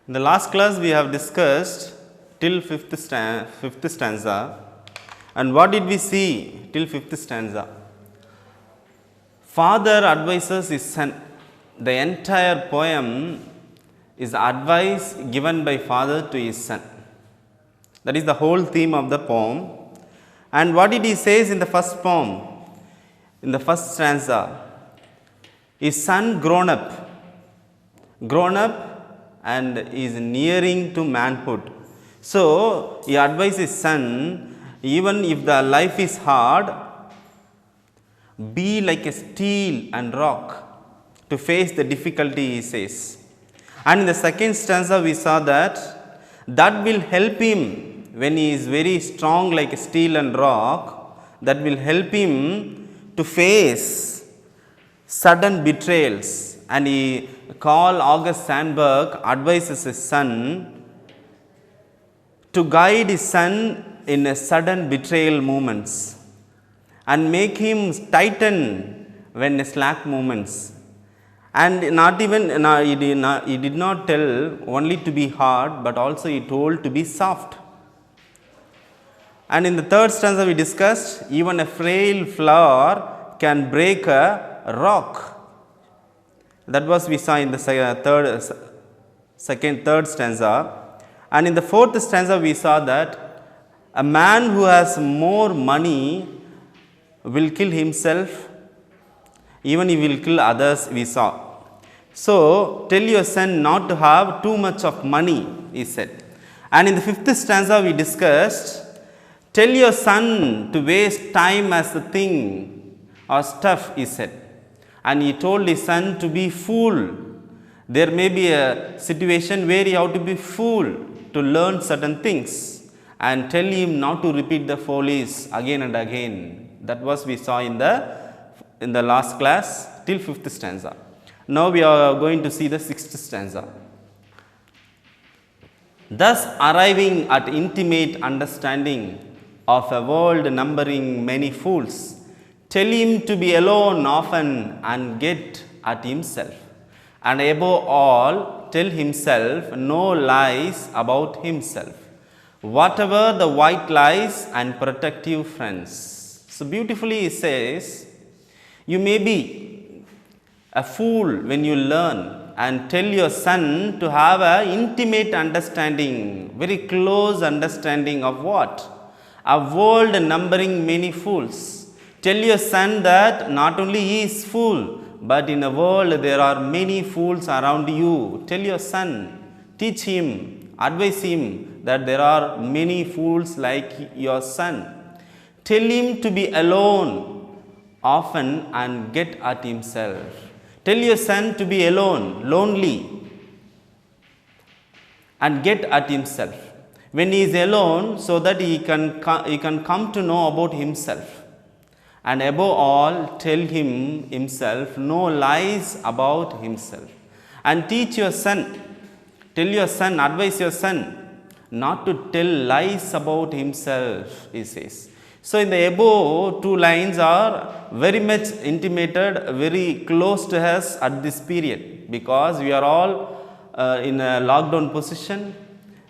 In the last class we have discussed till fifth stanza, and what did we see till fifth stanza? Father advises his son. The entire poem is advice given by father to his son. That is the whole theme of the poem. And what did he says in the first poem? In the first stanza, his son grown up and is nearing to manhood. So he advises his son, even if the life is hard, be like a steel and rock to face the difficulty, he says. And in the second stanza we saw that will help him when he is very strong like steel and rock, that will help him to face sudden betrayals. And he August Sandberg advises his son to guide his son in a sudden betrayal moments and make him tighten when slack moments. And he did not tell only to be hard, but also he told to be soft. And in the third stanza we discussed, even a frail flower can break a rock. That was we saw in the third stanza. And in the fourth stanza we saw that a man who has more money will kill himself, even he will kill others, we saw. So tell your son not to have too much of money, he said. And in the fifth stanza we discussed, tell your son to waste time as a thing or stuff, he said. And he told his son to be fool. There may be a situation where you have to be fool to learn certain things, and tell him not to repeat the follies again and again. That was we saw in the last class till fifth stanza. Now we are going to see the sixth stanza. Thus arriving at intimate understanding of a world numbering many fools, tell him to be alone often and get at himself, and above all tell himself no lies about himself, whatever the white lies and protective friends. So beautifully he says, you may be a fool when you learn, and tell your son to have an intimate understanding, very close understanding of what? A world numbering many fools. Tell your son that not only he is fool, but in the world there are many fools around you. Tell your son, teach him, advise him that there are many fools like your son. Tell him to be alone often and get at himself. Tell your son to be alone, lonely, and get at himself. When he is alone, so that he can come to know about himself. And above all, tell him himself no lies about himself. And teach your son, tell your son, advise your son not to tell lies about himself, he says. So in the above two lines are very much intimated, very close to us at this period, because we are all in a lockdown position.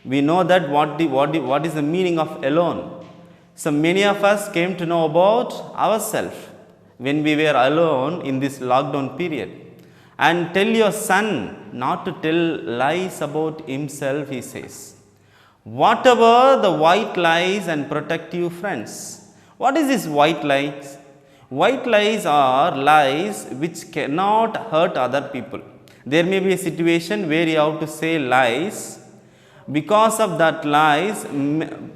We know that what is the meaning of alone. So many of us came to know about ourselves when we were alone in this lockdown period. And tell your son not to tell lies about himself, he says. Whatever the white lies and protective friends. What is this white lies? White lies are lies which cannot hurt other people. There may be a situation where you have to say lies. Because of that lies,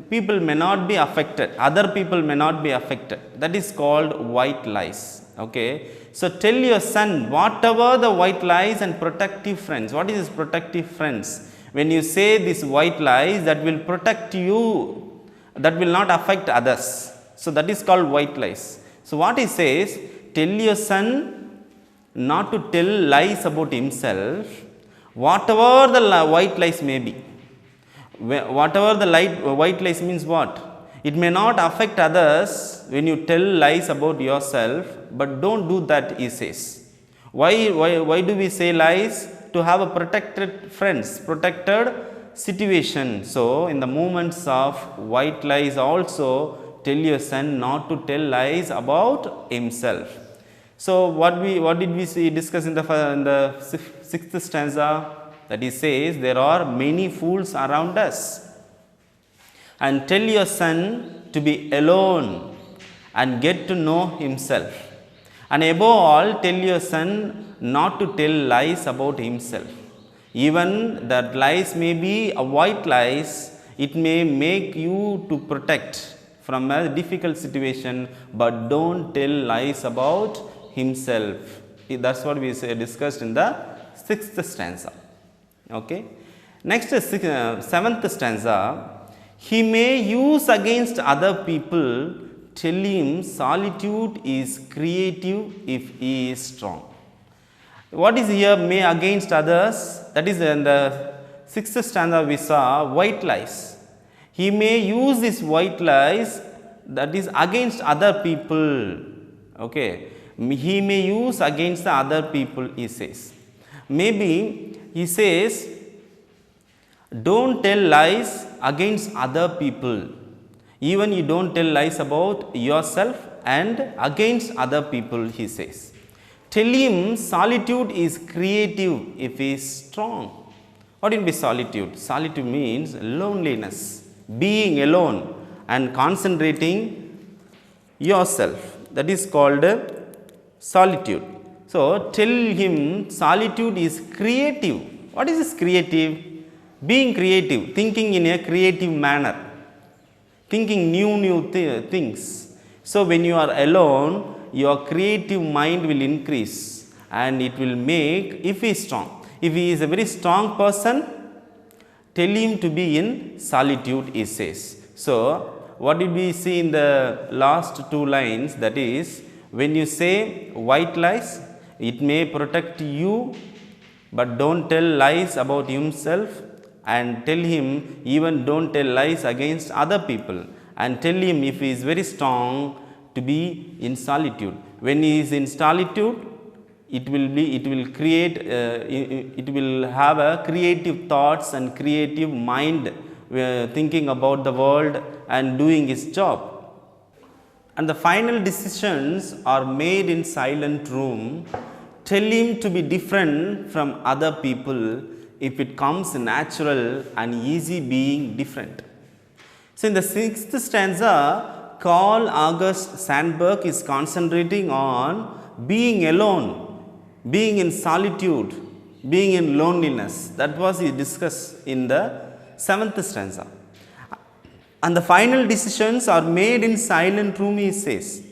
people may not be affected, other people may not be affected. That is called white lies. Okay. So tell your son whatever the white lies and protective friends. What is this protective friends? When you say these white lies, that will protect you, that will not affect others. So that is called white lies. So what he says, tell your son not to tell lies about himself, whatever the white lies may be. Whatever the white lies means what? It may not affect others when you tell lies about yourself, but don't do that, he says. Why do we say lies? to have a protected friends, protected situation. So, in the moments of white lies also tell your son not to tell lies about himself. So, what did we see discuss in the sixth stanza? That he says there are many fools around us, and tell your son to be alone and get to know himself, and above all tell your son not to tell lies about himself. Even that lies may be a white lies, it may make you to protect from a difficult situation, but don't tell lies about himself. That's what we discussed in the sixth stanza. Okay. Next, seventh stanza. He may use against other people, tell him solitude is creative if he is strong. What is here may against others? That is in the sixth stanza we saw white lies. He may use these white lies, that is against other people. Okay. He may use against the other people, he says. Maybe he says, don't tell lies against other people. Even you don't tell lies about yourself and against other people, he says. Tell him solitude is creative if he is strong. What will be solitude? Solitude means loneliness, being alone and concentrating yourself. That is called solitude. So, tell him solitude is creative. What is this creative? Being creative, thinking in a creative manner, thinking new things. So, when you are alone, your creative mind will increase and it will make, if he is strong, if he is a very strong person, tell him to be in solitude, he says. So, what did we see in the last two lines? That is, when you say white lies, it may protect you, but don't tell lies about himself, and tell him even don't tell lies against other people, and tell him if he is very strong to be in solitude. When he is in solitude, it will create, it will have a creative thoughts and creative mind, thinking about the world and doing his job. And the final decisions are made in silent room. Tell him to be different from other people if it comes natural and easy being different. So, in the sixth stanza, Carl August Sandburg is concentrating on being alone, being in solitude, being in loneliness. That was he discussed in the seventh stanza. And the final decisions are made in silent room, he says.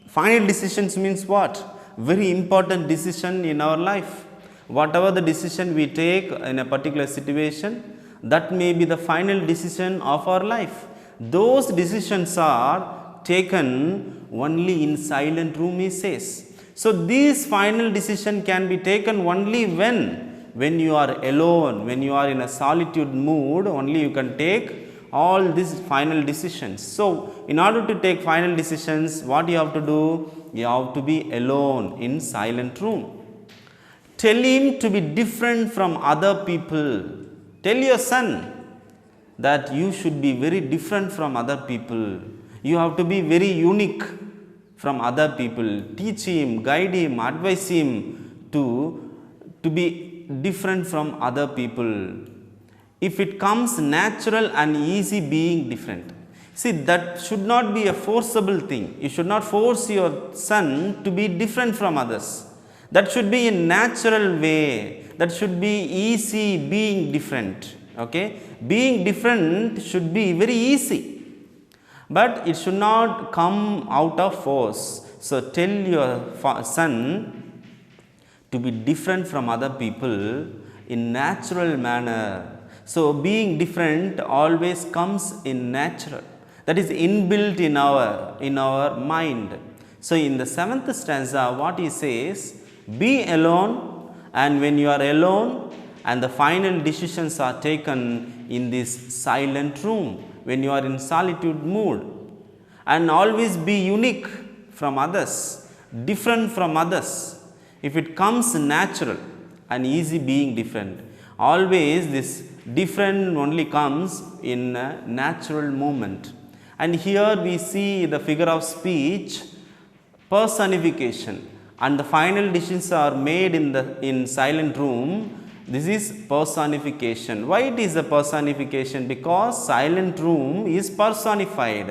Final decisions means what? Very important decision in our life. Whatever the decision we take in a particular situation, that may be the final decision of our life. Those decisions are taken only in silent room, he says. So, this final decision can be taken only when you are alone, when you are in a solitude mood, only you can take all these final decisions. So, in order to take final decisions, what you have to do? You have to be alone in silent room. Tell him to be different from other people. Tell your son that you should be very different from other people. You have to be very unique from other people. Teach him, guide him, advise him to be different from other people. If it comes natural and easy being different. See, that should not be a forcible thing. You should not force your son to be different from others. That should be a natural way. That should be easy being different. Okay? Being different should be very easy. But it should not come out of force. So, tell your son to be different from other people in natural manner. So, being different always comes in natural, that is inbuilt in our mind. So, in the seventh stanza, what he says, be alone, and when you are alone and the final decisions are taken in this silent room, when you are in solitude mood, and always be unique from others, different from others. If it comes natural and easy being different. Always this different only comes in a natural moment. And here we see the figure of speech personification, and the final decisions are made in silent room. This is personification. Why it is a personification? Because silent room is personified.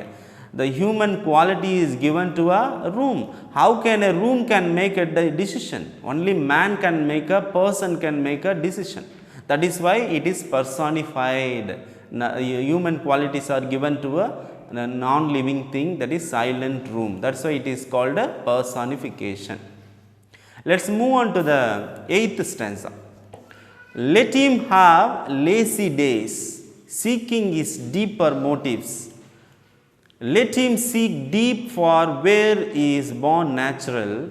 The human quality is given to a room. How can a room can make a decision? Only man can make, a person can make a decision. That is why it is personified. Human qualities are given to a non-living thing, that is silent room. That is why it is called a personification. Let us move on to the 8th stanza. Let him have lazy days, seeking his deeper motives. Let him seek deep for where he is born natural,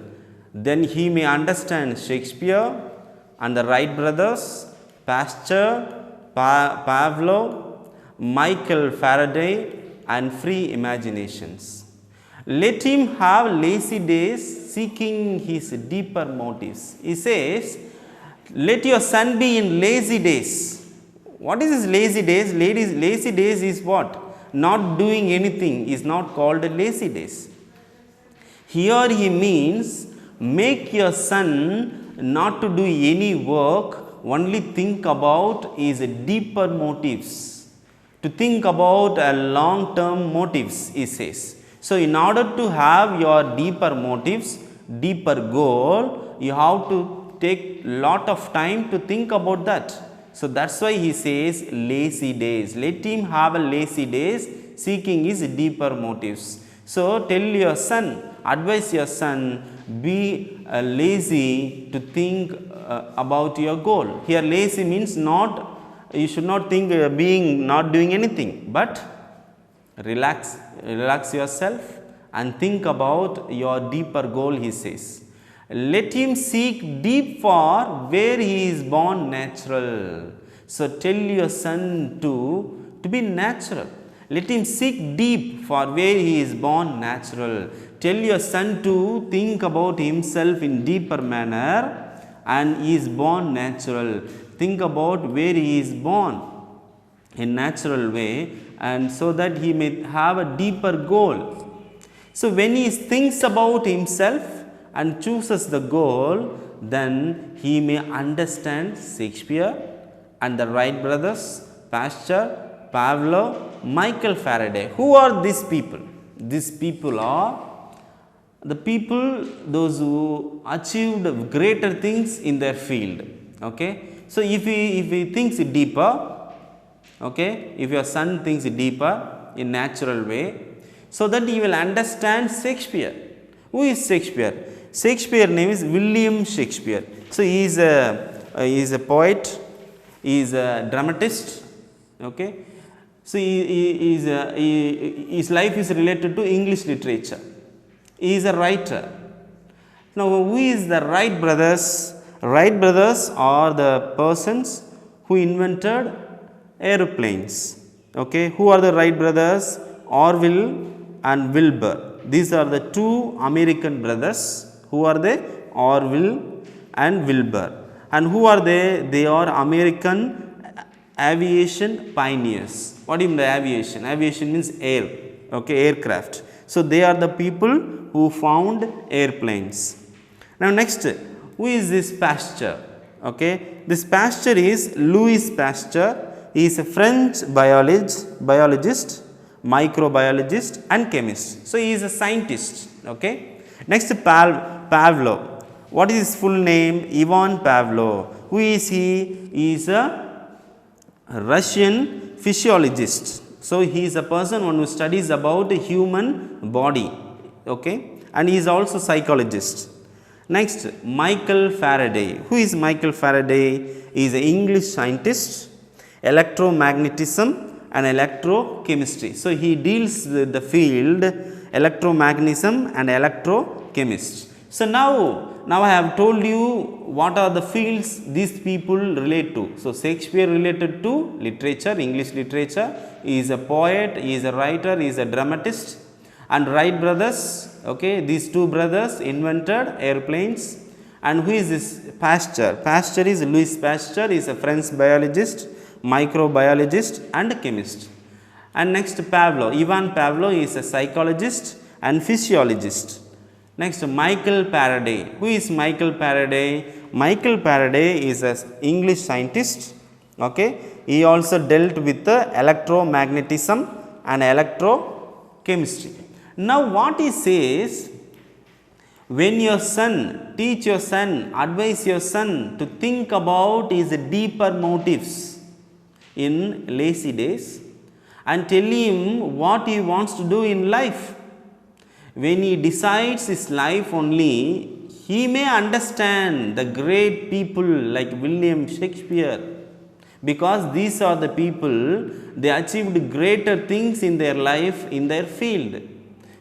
then he may understand Shakespeare and the Wright brothers, Pasteur, Pavlov, Michael Faraday and free imaginations. Let him have lazy days, seeking his deeper motives. He says, let your son be in lazy days. What is this lazy days? Lazy days is what? Not doing anything is not called lazy days. Here he means make your son not to do any work, only think about his deeper motives. To think about a long term motives, he says. So, in order to have your deeper motives, deeper goal, you have to take lot of time to think about that. So, that is why he says lazy days. Let him have a lazy days, seeking his deeper motives. So, tell your son, advise your son, be lazy to think about your goal. Here lazy means not, you should not think being not doing anything, but relax yourself and think about your deeper goal, he says. Let him seek deep for where he is born natural. So, tell your son to be natural. Let him seek deep for where he is born natural. Tell your son to think about himself in deeper manner and he is born natural. Think about where he is born in natural way, and so that he may have a deeper goal. So, when he thinks about himself and chooses the goal, then he may understand Shakespeare and the Wright brothers, Pasteur, Pavlov, Michael Faraday. Who are these people? These people are the people, those who achieved greater things in their field. Okay. So, if he thinks deeper, okay, if your son thinks deeper in natural way, so that he will understand Shakespeare. Who is Shakespeare? Shakespeare name is William Shakespeare. So, he is a poet, he is a dramatist. Okay. So, his life is related to English literature. He is a writer. Now, who is the Wright brothers? Wright brothers are the persons who invented aeroplanes. Okay. Who are the Wright brothers? Orville and Wilbur. These are the two American brothers. Who are they? Orville and Wilbur. And who are they? They are American aviation pioneers. What do you mean by aviation? Aviation means air. Okay, aircraft. So, they are the people who found airplanes. Now, next, who is this Pasteur? Okay, this Pasteur is Louis Pasteur. He is a French biologist, microbiologist and chemist. So, he is a scientist. Okay. Next, Pavlov. What is his full name? Ivan Pavlov. Who is he? He is a Russian physiologist. So, he is a person who studies about the human body. Okay. And he is also psychologist. Next, Michael Faraday. Who is Michael Faraday? He is an English scientist, electromagnetism and electrochemistry. So, he deals with the field electromagnetism and electrochemistry. So, now I have told you what are the fields these people relate to. So, Shakespeare related to literature, English literature. He is a poet, he is a writer, he is a dramatist. And Wright brothers, okay, these two brothers invented airplanes. And who is this Pasteur? Pasteur is Louis Pasteur, is a French biologist, microbiologist and chemist. And next Pavlov, Ivan Pavlov is a psychologist and physiologist. Next Michael Faraday. Who is Michael Faraday? Michael Faraday is an English scientist. Okay, he also dealt with electromagnetism and electrochemistry. Now what he says, when your son, teach your son, advise your son to think about his deeper motives in lazy days and tell him what he wants to do in life. When he decides his life only, he may understand the great people like William Shakespeare, because these are the people, they achieved greater things in their life, in their field.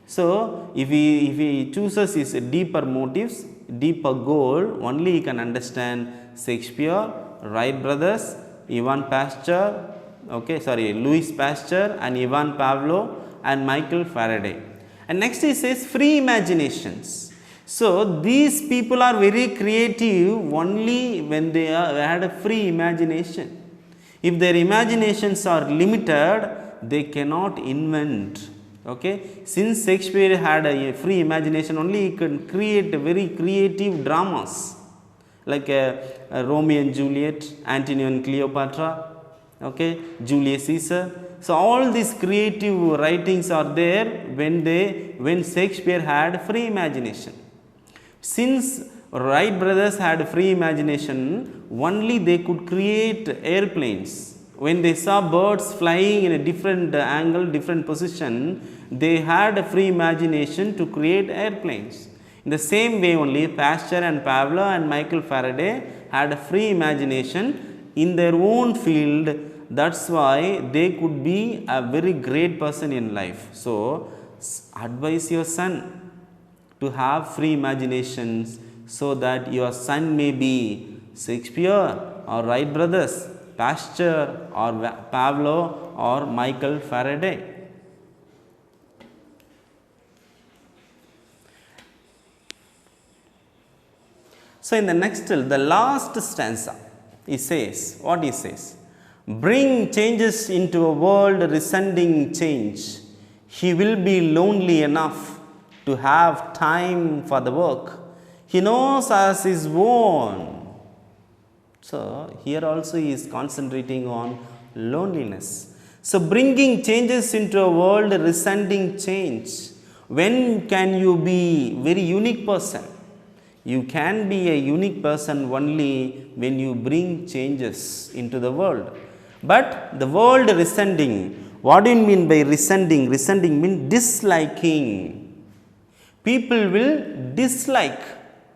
So, if he chooses his deeper motives, deeper goal, only he can understand Shakespeare, Wright brothers, Ivan Pasteur, Louis Pasteur and Ivan Pavlov and Michael Faraday. And next he says free imaginations. So, these people are very creative only when they had a free imagination. If their imaginations are limited, they cannot invent. Okay, since Shakespeare had a free imagination, only he can create very creative dramas like Romeo and Juliet, Antony and Cleopatra, okay, Julius Caesar. So all these creative writings are there when Shakespeare had free imagination. Since Wright brothers had free imagination, only they could create airplanes. When they saw birds flying in a different angle, different position, they had a free imagination to create airplanes. In the same way only Pasteur and Pavlov and Michael Faraday had a free imagination in their own field. That's why they could be a very great person in life. So, advise your son to have free imaginations so that your son may be Shakespeare or Wright brothers, Pasteur or Pavlov or Michael Faraday. So, in the next, the last stanza, he says, what he says? Bring changes into a world resenting change. He will be lonely enough to have time for the work he knows as his own. So, here also he is concentrating on loneliness. So, bringing changes into a world resenting change. When can you be very unique person? You can be a unique person only when you bring changes into the world. But the world resenting, what do you mean by resenting? Resenting means disliking. People will dislike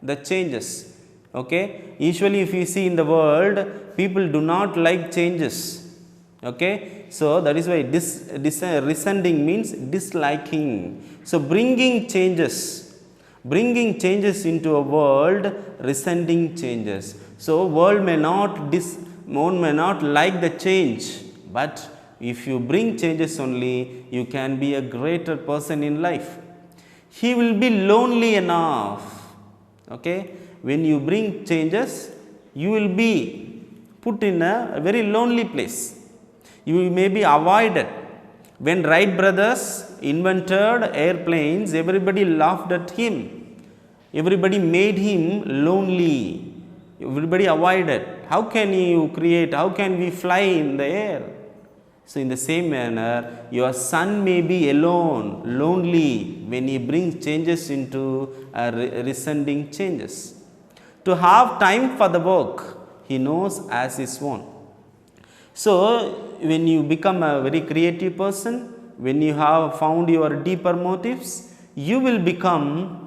the changes. Okay? Usually if you see in the world, people do not like changes. Okay? So that is why resenting means disliking. So bringing changes into a world resenting changes. So world may not like the change, but if you bring changes only, you can be a greater person in life. He will be lonely enough. Okay, when you bring changes, you will be put in a very lonely place. You may be avoided. When Wright brothers invented airplanes, everybody laughed at him. Everybody made him lonely. Everybody avoided. How can you create? How can we fly in the air? So, in the same manner, your son may be alone, lonely when he brings changes into resenting changes. To have time for the work, he knows as his own. So, when you become a very creative person, when you have found your deeper motives, you will become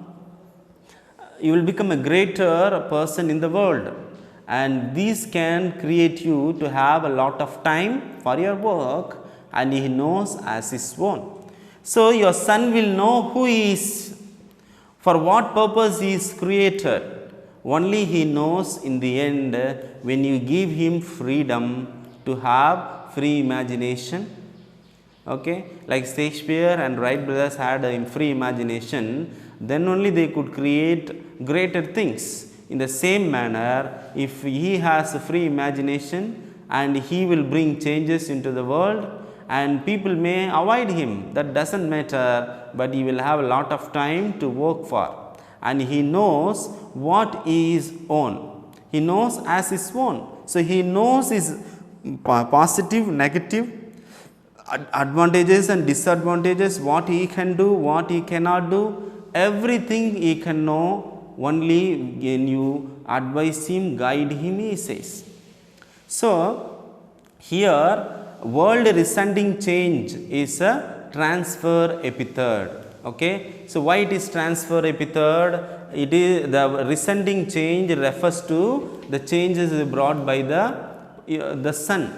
a greater person in the world, and these can create you to have a lot of time for your work, and he knows as his own. So, your son will know who he is, for what purpose he is created. Only he knows in the end when you give him freedom to have free imagination. Okay, like Shakespeare and Wright brothers had a free imagination, then only they could create greater things. In the same manner, if he has a free imagination and he will bring changes into the world, and people may avoid him, that doesn't matter, but he will have a lot of time to work for, and he knows what is own. He knows as his own. So he knows his positive, negative, advantages and disadvantages, what he can do, what he cannot do, everything he can know only when you advise him, guide him, he says. So here world resenting change is a transfer epithod. Okay. So why it is transfer epithod? It is the resenting change refers to the changes brought by the sun.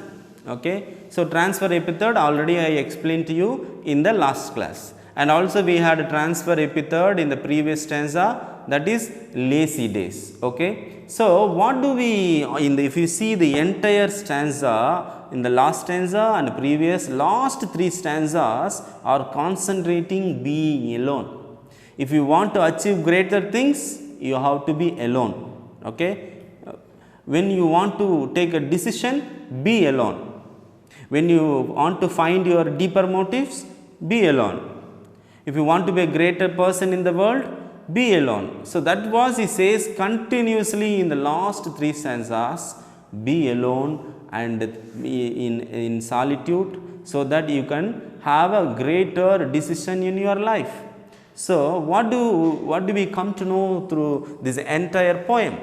Okay. So transfer epithod already I explained to you in the last class, and also we had a transfer epithod in the previous stanza, that is lazy days. Okay. So what do we if you see the entire stanza, in the last stanza and previous last three stanzas are concentrating being alone. If you want to achieve greater things, you have to be alone. Okay. When you want to take a decision, be alone. When you want to find your deeper motives, be alone. If you want to be a greater person in the world, be alone. So that was he says continuously in the last three stanzas, be alone and in solitude, so that you can have a greater decision in your life. So what do we come to know through this entire poem?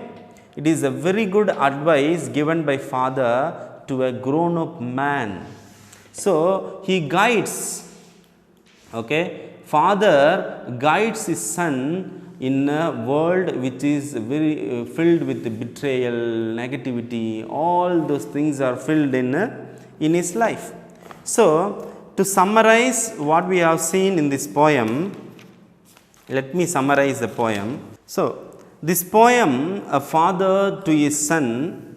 It is a very good advice given by father to a grown up man. So he guides, okay, father guides his son in a world which is very filled with betrayal, negativity, all those things are filled in his life. So to summarize what we have seen in this poem, let me summarize the poem. So this poem, a father to his son,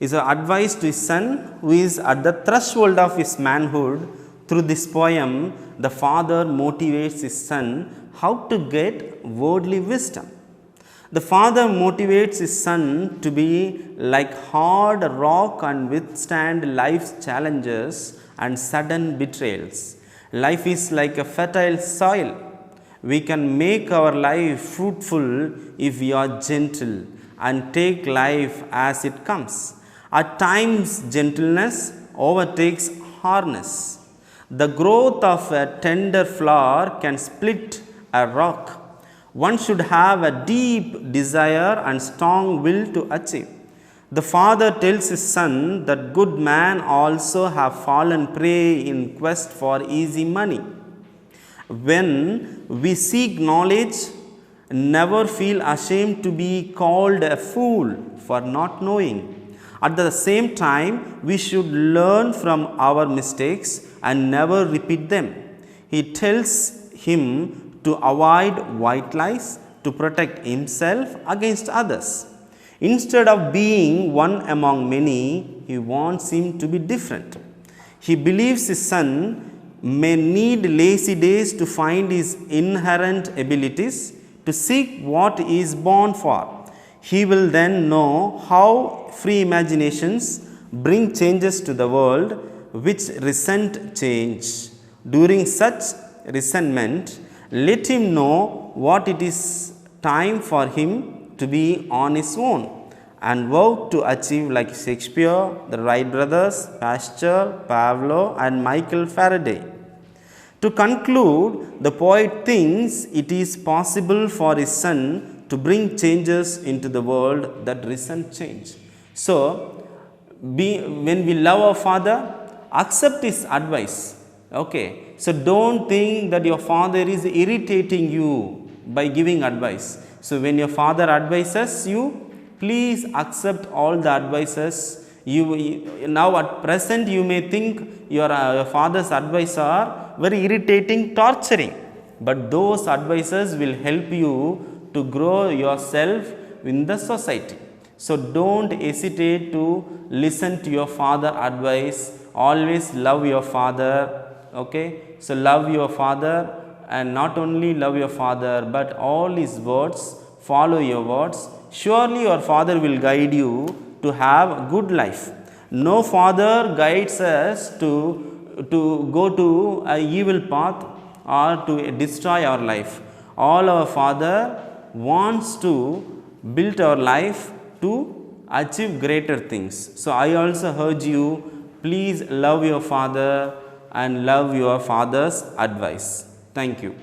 is an advice to his son who is at the threshold of his manhood. Through this poem, the father motivates his son how to get worldly wisdom. The father motivates his son to be like hard rock and withstand life's challenges and sudden betrayals. Life is like a fertile soil. We can make our life fruitful if we are gentle and take life as it comes. At times, gentleness overtakes hardness. The growth of a tender flower can split a rock. One should have a deep desire and strong will to achieve. The father tells his son that good men also have fallen prey in quest for easy money. When we seek knowledge, never feel ashamed to be called a fool for not knowing. At the same time, we should learn from our mistakes and never repeat them. He tells him to avoid white lies, to protect himself against others. Instead of being one among many, he wants him to be different. He believes his son may need lazy days to find his inherent abilities, to seek what he is born for. He will then know how free imaginations bring changes to the world which resent change. During such resentment, let him know what it is time for him to be on his own and work to achieve like Shakespeare, the Wright brothers, Pasteur, Pavlov and Michael Faraday. To conclude, the poet thinks it is possible for his son to bring changes into the world that resent change. So, when we love our father, accept his advice. Okay. So, don't think that your father is irritating you by giving advice. So, when your father advises you, please accept all the advices. Now at present you may think your father's advice are very irritating, torturing, but those advices will help you to grow yourself in the society. So don't hesitate to listen to your father advice. Always love your father. Okay. So love your father, and not only love your father but all his words, follow your words. Surely your Father will guide you to have a good life. No father guides us to go to an evil path or to destroy our life. All our Father wants to build our life to achieve greater things. So I also urge you, please love your father and love your father's advice. Thank you.